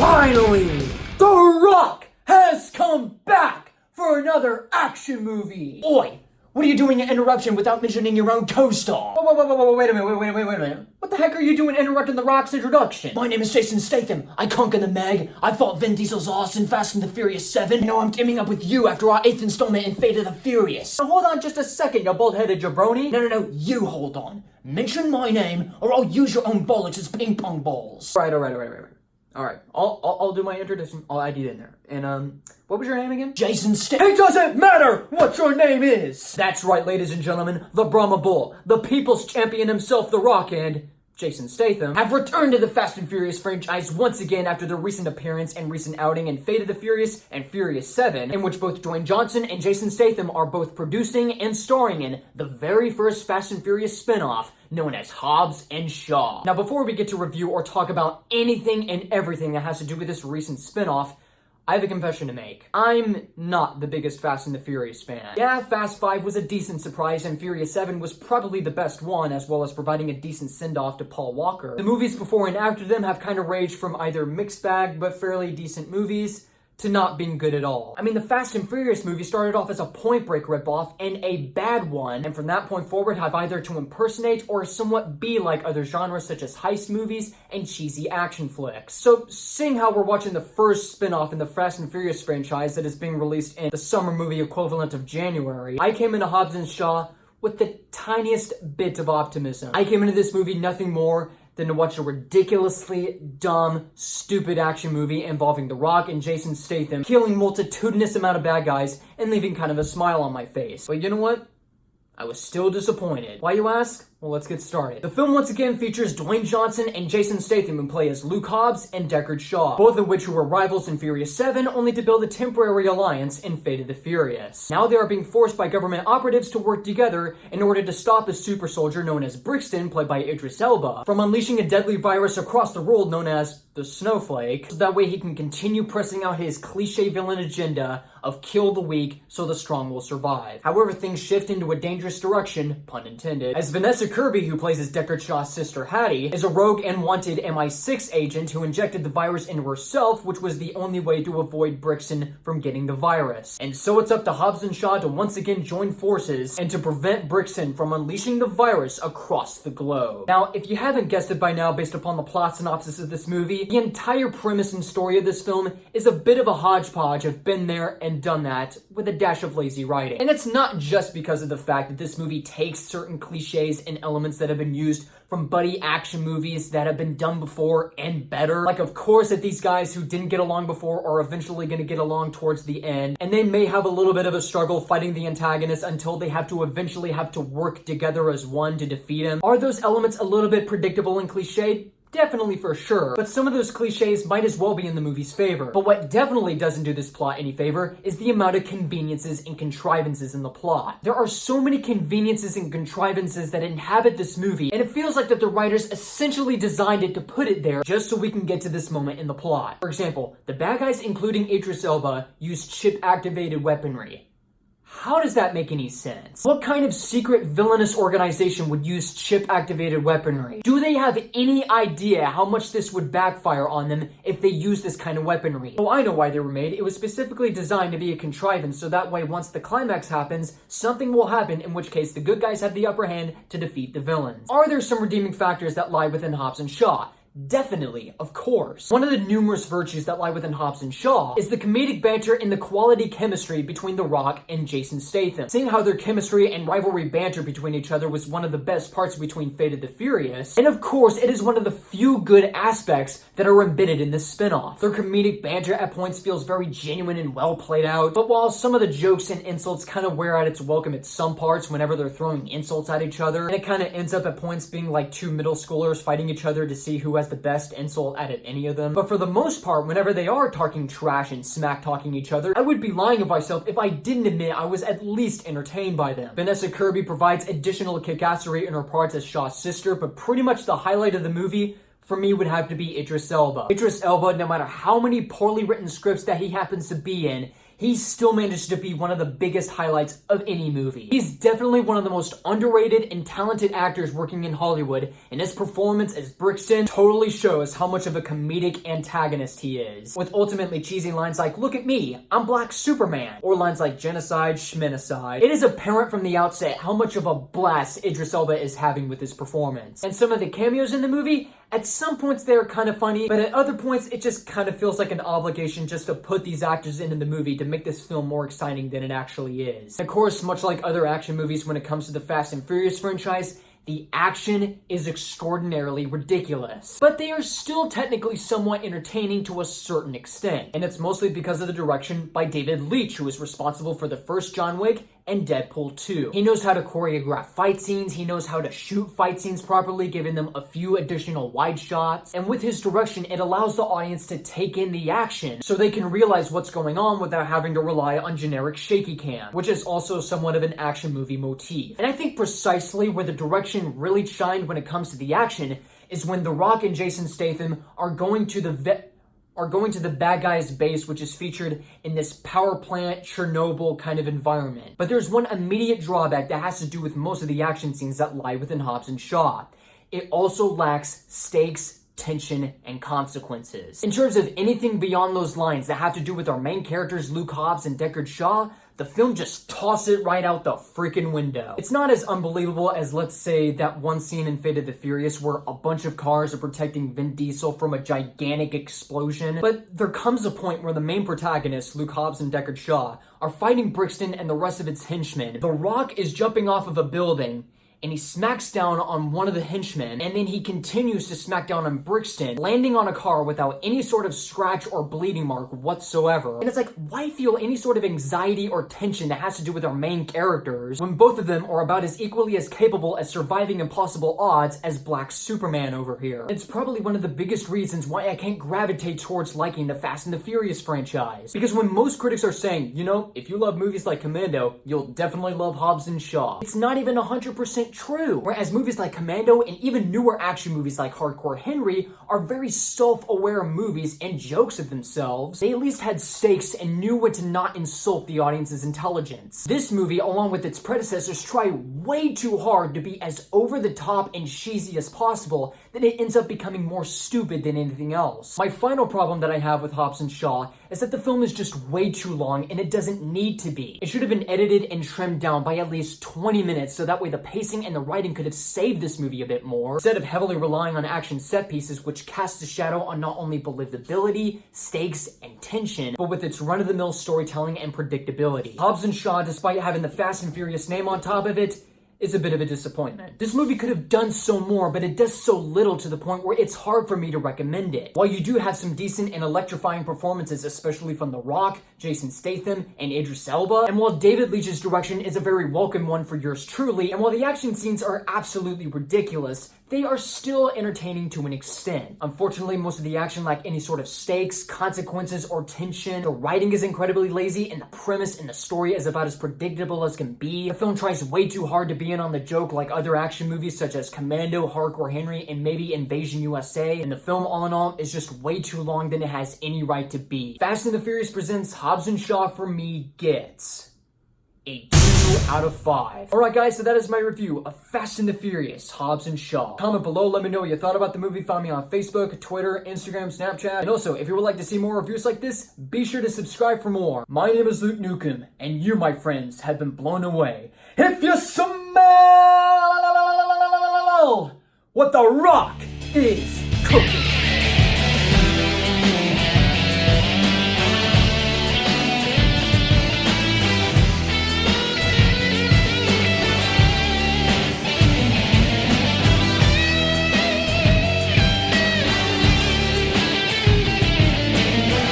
Finally, The Rock has come back for another action movie. Oi, what are you doing an interruption without mentioning your own co-star? Wait a minute. What the heck are you doing interrupting The Rock's introduction? My name is Jason Statham. I conquered the Meg. I fought Vin Diesel's ass in Fast and Furious 7. You know I'm teaming up with you after our 8th installment in Fate of the Furious. Now hold on just a second, you bald-headed jabroni. No, you hold on. Mention my name or I'll use your own bollocks as ping pong balls. All right, I'll do my introduction. I'll add you in there. And, what was your name again? Jason Statham. It doesn't matter what your name is! That's right, ladies and gentlemen. The Brahma Bull, the people's champion himself, The Rock, and Jason Statham have returned to the Fast and Furious franchise once again after their recent appearance and recent outing in Fate of the Furious and Furious 7, in which both Dwayne Johnston and Jason Statham are both producing and starring in the very first Fast and Furious spin-off, known as Hobbs Shaw. Now, before we get to review or talk about anything and everything that has to do with this recent spin-off, I have a confession to make. I'm not the biggest Fast and the Furious fan. Yeah, Fast 5 was a decent surprise, and Furious 7 was probably the best one, as well as providing a decent send-off to Paul Walker. The movies before and after them have kind of ranged from either mixed bag, but fairly decent movies, to not being good at all. I mean, the Fast and Furious movie started off as a Point Break ripoff, and a bad one, and from that point forward have either to impersonate or somewhat be like other genres such as heist movies and cheesy action flicks. So, seeing how we're watching the first spin-off in the Fast and Furious franchise that is being released in the summer movie equivalent of January, I came into Hobbs & Shaw with the tiniest bit of optimism. I came into this movie nothing more than to watch a ridiculously dumb, stupid action movie involving The Rock and Jason Statham killing multitudinous amount of bad guys and leaving kind of a smile on my face. But you know what? I was still disappointed. Why, you ask? Well, let's get started. The film once again features Dwayne Johnston and Jason Statham, who play as Luke Hobbs and Deckard Shaw, both of which were rivals in Furious 7, only to build a temporary alliance in Fate of the Furious. Now they are being forced by government operatives to work together in order to stop a super soldier known as Brixton, played by Idris Elba, from unleashing a deadly virus across the world known as the Snowflake, so that way he can continue pressing out his cliche villain agenda of kill the weak so the strong will survive. However, things shift into a dangerous direction, pun intended, as Vanessa Kirby, who plays as Deckard Shaw's sister Hattie, is a rogue and wanted MI6 agent who injected the virus into herself, which was the only way to avoid Brixton from getting the virus. And so it's up to Hobbs and Shaw to once again join forces and to prevent Brixton from unleashing the virus across the globe. Now, if you haven't guessed it by now based upon the plot synopsis of this movie, the entire premise and story of this film is a bit of a hodgepodge of been there and done that with a dash of lazy writing. And it's not just because of the fact that this movie takes certain cliches and elements that have been used from buddy action movies that have been done before and better. Like, of course, that these guys who didn't get along before are eventually going to get along towards the end, and they may have a little bit of a struggle fighting the antagonist until they have to eventually have to work together as one to defeat him. Are those elements a little bit predictable and cliched? Definitely, for sure, but some of those cliches might as well be in the movie's favor. But what definitely doesn't do this plot any favor is the amount of conveniences and contrivances in the plot. There are so many conveniences and contrivances that inhabit this movie, and it feels like that the writers essentially designed it to put it there just so we can get to this moment in the plot. For example, the bad guys, including Idris Elba, used chip-activated weaponry. How does that make any sense? What kind of secret villainous organization would use chip-activated weaponry? Do they have any idea how much this would backfire on them if they use this kind of weaponry? Oh, I know why they were made. It was specifically designed to be a contrivance, so that way once the climax happens, something will happen, in which case the good guys have the upper hand to defeat the villains. Are there some redeeming factors that lie within Hobbs and Shaw? Definitely, of course. One of the numerous virtues that lie within Hobbs and Shaw is the comedic banter and the quality chemistry between The Rock and Jason Statham. Seeing how their chemistry and rivalry banter between each other was one of the best parts between Fate of the Furious, and of course, it is one of the few good aspects that are embedded in this spin-off. Their comedic banter at points feels very genuine and well played out, but while some of the jokes and insults kind of wear out its welcome at some parts whenever they're throwing insults at each other, and it kind of ends up at points being like two middle schoolers fighting each other to see who has the best insult at any of them. But for the most part, whenever they are talking trash and smack-talking each other, I would be lying of myself if I didn't admit I was at least entertained by them. Vanessa Kirby provides additional kickassery in her parts as Shaw's sister, but pretty much the highlight of the movie for me would have to be Idris Elba. Idris Elba, no matter how many poorly written scripts that he happens to be in, he still managed to be one of the biggest highlights of any movie. He's definitely one of the most underrated and talented actors working in Hollywood, and his performance as Brixton totally shows how much of a comedic antagonist he is, with ultimately cheesy lines like, "Look at me, I'm Black Superman," or lines like "genocide, schminicide." It is apparent from the outset how much of a blast Idris Elba is having with his performance. And some of the cameos in the movie, at some points they're kind of funny, but at other points it just kind of feels like an obligation just to put these actors into the movie to make this film more exciting than it actually is. Of course, much like other action movies when it comes to the Fast and Furious franchise, the action is extraordinarily ridiculous, but they are still technically somewhat entertaining to a certain extent, and it's mostly because of the direction by David Leitch, who is responsible for the first John Wick and Deadpool 2. He knows how to choreograph fight scenes, he knows how to shoot fight scenes properly, giving them a few additional wide shots, and with his direction, it allows the audience to take in the action so they can realize what's going on without having to rely on generic shaky cam, which is also somewhat of an action movie motif. And I think precisely where the direction really shined when it comes to the action is when The Rock and Jason Statham are going to the bad guy's base, which is featured in this power plant, Chernobyl kind of environment. But there's one immediate drawback that has to do with most of the action scenes that lie within Hobbs and Shaw. It also lacks stakes, tension, and consequences. In terms of anything beyond those lines that have to do with our main characters, Luke Hobbs and Deckard Shaw, the film just tosses it right out the freaking window. It's not as unbelievable as, let's say, that one scene in Fate of the Furious where a bunch of cars are protecting Vin Diesel from a gigantic explosion, but there comes a point where the main protagonists, Luke Hobbs and Deckard Shaw, are fighting Brixton and the rest of its henchmen. The Rock is jumping off of a building, and he smacks down on one of the henchmen, and then he continues to smack down on Brixton, landing on a car without any sort of scratch or bleeding mark whatsoever. And it's like, why feel any sort of anxiety or tension that has to do with our main characters when both of them are about as equally as capable at surviving impossible odds as Black Superman over here? It's probably one of the biggest reasons why I can't gravitate towards liking the Fast and the Furious franchise. Because when most critics are saying, you know, if you love movies like Commando, you'll definitely love Hobbs and Shaw, it's not even 100% true. Whereas movies like Commando and even newer action movies like Hardcore Henry are very self-aware movies and jokes of themselves. They at least had stakes and knew when to not insult the audience's intelligence. This movie, along with its predecessors, try way too hard to be as over-the-top and cheesy as possible that it ends up becoming more stupid than anything else. My final problem that I have with Hobbs and Shaw is that the film is just way too long and it doesn't need to be. It should have been edited and trimmed down by at least 20 minutes so that way the pacing and the writing could have saved this movie a bit more, instead of heavily relying on action set pieces which cast a shadow on not only believability, stakes, and tension, but with its run-of-the-mill storytelling and predictability. Hobbs and Shaw, despite having the Fast and Furious name on top of it, is a bit of a disappointment. This movie could have done so more, but it does so little to the point where it's hard for me to recommend it. While you do have some decent and electrifying performances, especially from The Rock, Jason Statham, and Idris Elba, and while David Leitch's direction is a very welcome one for yours truly, and while the action scenes are absolutely ridiculous, they are still entertaining to an extent. Unfortunately, most of the action lack any sort of stakes, consequences, or tension. The writing is incredibly lazy, and the premise and the story is about as predictable as can be. The film tries way too hard to be in on the joke like other action movies such as Commando, Hardcore Henry, and maybe Invasion USA, and the film all in all is just way too long than it has any right to be. Fast and the Furious presents Hobbs and Shaw for me gets a 2 out of 5. Alright guys, so that is my review of Fast and the Furious, Hobbs and Shaw. Comment below, let me know what you thought about the movie. Find me on Facebook, Twitter, Instagram, Snapchat. And also, if you would like to see more reviews like this, be sure to subscribe for more. My name is Luke Nukem, and you, my friends, have been blown away. If you smell what The Rock is cooking.